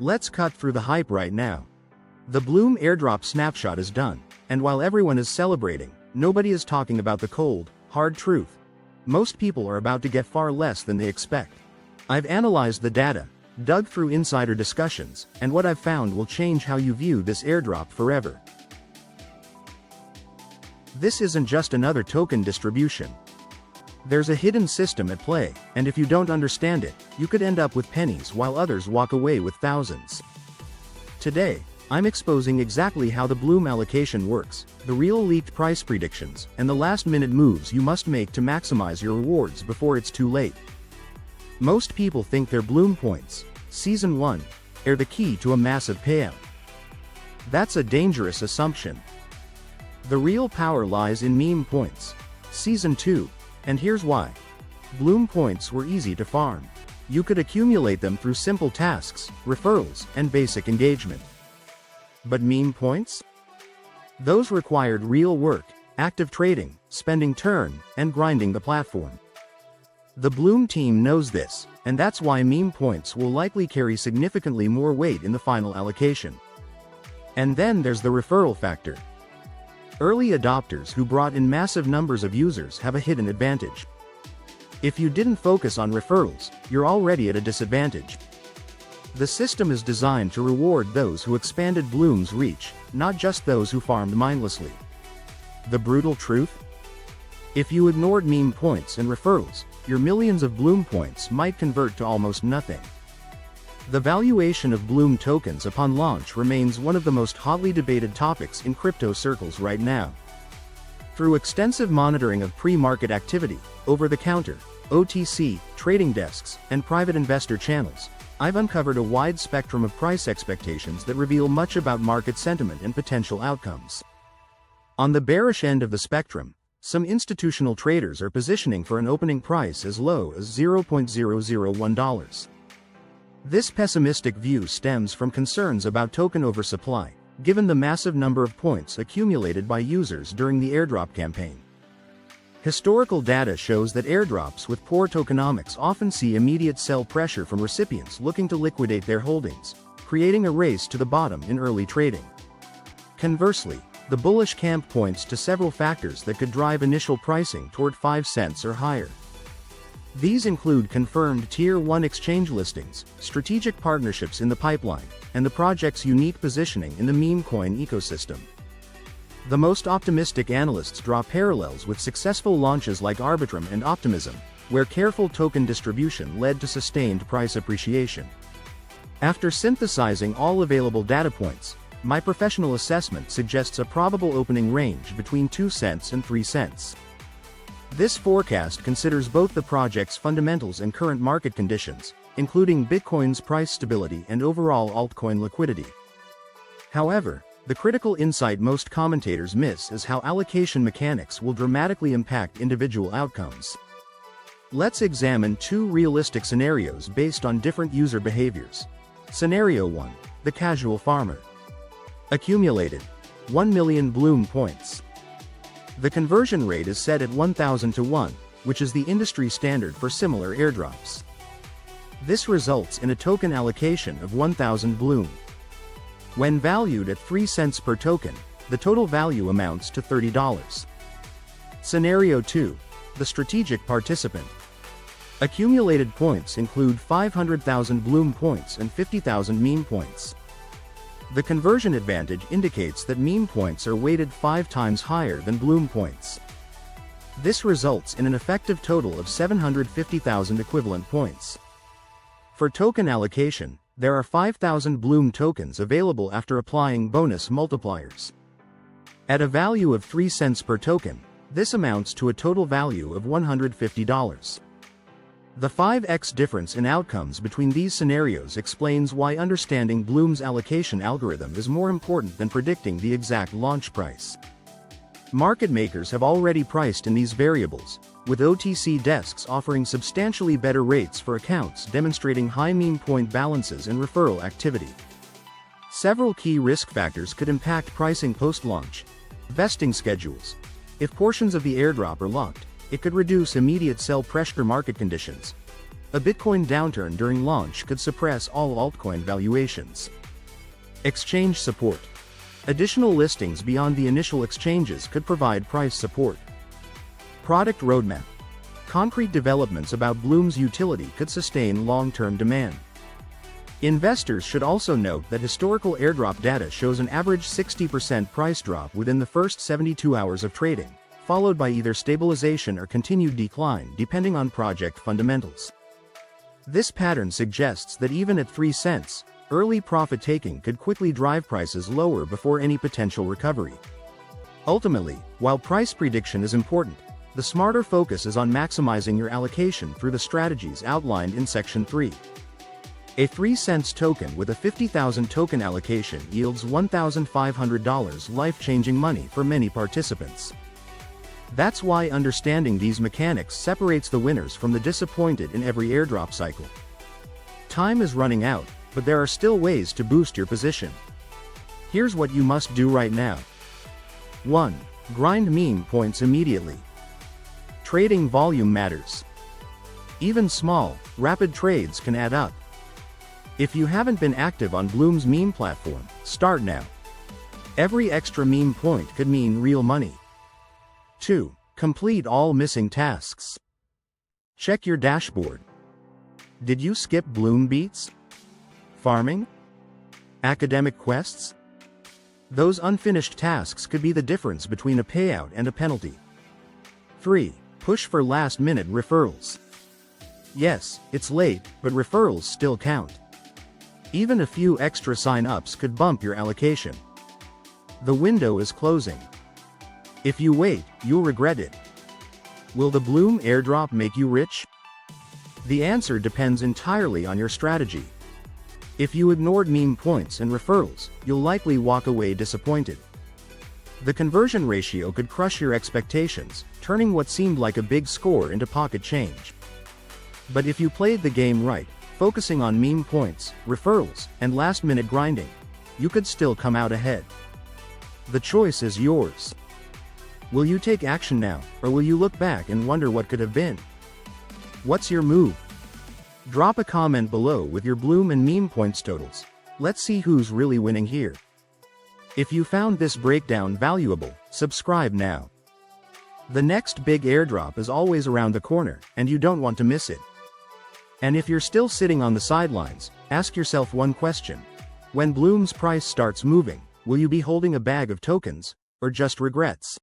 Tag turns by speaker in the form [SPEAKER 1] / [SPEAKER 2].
[SPEAKER 1] Let's cut through the hype right now. The Blum airdrop snapshot is done, and while everyone is celebrating, nobody is talking about the cold, hard truth. Most people are about to get far less than they expect. I've analyzed the data, dug through insider discussions, and what I've found will change how you view this airdrop forever. This isn't just another token distribution. There's a hidden system at play, and if you don't understand it, you could end up with pennies while others walk away with thousands. Today, I'm exposing exactly how the Blum allocation works, the real leaked price predictions, and the last-minute moves you must make to maximize your rewards before it's too late. Most people think their Blum points, Season 1, are the key to a massive payout. That's a dangerous assumption. The real power lies in meme points, Season 2, and here's why. Blum points were easy to farm. You could accumulate them through simple tasks, referrals, and basic engagement. But meme points? Those required real work, active trading, spending turn, and grinding the platform. The Blum team knows this, and that's why meme points will likely carry significantly more weight in the final allocation. And then there's the referral factor. Early adopters who brought in massive numbers of users have a hidden advantage. If you didn't focus on referrals, you're already at a disadvantage. The system is designed to reward those who expanded Blum's reach, not just those who farmed mindlessly. The brutal truth? If you ignored meme points and referrals, your millions of Blum points might convert to almost nothing. The valuation of Blum tokens upon launch remains one of the most hotly debated topics in crypto circles right now. Through extensive monitoring of pre-market activity, over-the-counter, OTC, trading desks, and private investor channels, I've uncovered a wide spectrum of price expectations that reveal much about market sentiment and potential outcomes. On the bearish end of the spectrum, some institutional traders are positioning for an opening price as low as $0.001. This pessimistic view stems from concerns about token oversupply, given the massive number of points accumulated by users during the airdrop campaign. Historical data shows that airdrops with poor tokenomics often see immediate sell pressure from recipients looking to liquidate their holdings, creating a race to the bottom in early trading. Conversely, the bullish camp points to several factors that could drive initial pricing toward 5 cents or higher. These include confirmed Tier 1 exchange listings, strategic partnerships in the pipeline, and the project's unique positioning in the meme coin ecosystem. The most optimistic analysts draw parallels with successful launches like Arbitrum and Optimism, where careful token distribution led to sustained price appreciation. After synthesizing all available data points, my professional assessment suggests a probable opening range between 2 cents and 3 cents. This forecast considers both the project's fundamentals and current market conditions, including Bitcoin's price stability and overall altcoin liquidity. However, the critical insight most commentators miss is how allocation mechanics will dramatically impact individual outcomes. Let's examine 2 realistic scenarios based on different user behaviors. Scenario 1. The casual farmer. Accumulated 1 million Blum points. The conversion rate is set at 1,000 to 1, which is the industry standard for similar airdrops. This results in a token allocation of 1,000 Blum. When valued at 3 cents per token, the total value amounts to $30. Scenario 2. The strategic participant. Accumulated points include 500,000 Blum points and 50,000 meme points. The conversion advantage indicates that meme points are weighted 5 times higher than Blum points. This results in an effective total of 750,000 equivalent points. For token allocation, there are 5,000 Blum tokens available after applying bonus multipliers. At a value of 3 cents per token, this amounts to a total value of $150. The 5x difference in outcomes between these scenarios explains why understanding Blum's allocation algorithm is more important than predicting the exact launch price. Market makers have already priced in these variables, with OTC desks offering substantially better rates for accounts demonstrating high meme point balances and referral activity. Several key risk factors could impact pricing post-launch. Vesting schedules. If portions of the airdrop are locked, it could reduce immediate sell pressure market conditions. A Bitcoin downturn during launch could suppress all altcoin valuations. Exchange support. Additional listings beyond the initial exchanges could provide price support. Product roadmap. Concrete developments about Blum's utility could sustain long-term demand. Investors should also note that historical airdrop data shows an average 60% price drop within the first 72 hours of trading, followed by either stabilization or continued decline depending on project fundamentals. This pattern suggests that even at 3 cents, early profit-taking could quickly drive prices lower before any potential recovery. Ultimately, while price prediction is important, the smarter focus is on maximizing your allocation through the strategies outlined in Section 3. A 3 cents token with a 50,000 token allocation yields $1,500 life-changing money for many participants. That's why understanding these mechanics separates the winners from the disappointed in every airdrop cycle. Time is running out, but there are still ways to boost your position. Here's what you must do right now. 1. Grind meme points immediately. Trading volume matters. Even small, rapid trades can add up. If you haven't been active on Blum's meme platform, start now. Every extra meme point could mean real money. 2. Complete all missing tasks. Check your dashboard. Did you skip Blum beats? Farming? Academic quests? Those unfinished tasks could be the difference between a payout and a penalty. 3. Push for last-minute referrals. Yes, it's late, but referrals still count. Even a few extra sign-ups could bump your allocation. The window is closing. If you wait, you'll regret it. Will the Blum airdrop make you rich? The answer depends entirely on your strategy. If you ignored meme points and referrals, you'll likely walk away disappointed. The conversion ratio could crush your expectations, turning what seemed like a big score into pocket change. But if you played the game right, focusing on meme points, referrals, and last-minute grinding, you could still come out ahead. The choice is yours. Will you take action now, or will you look back and wonder what could have been? What's your move? Drop a comment below with your Blum and meme points totals. Let's see who's really winning here. If you found this breakdown valuable, subscribe now. The next big airdrop is always around the corner, and you don't want to miss it. And if you're still sitting on the sidelines, ask yourself one question. When Blum's price starts moving, will you be holding a bag of tokens, or just regrets?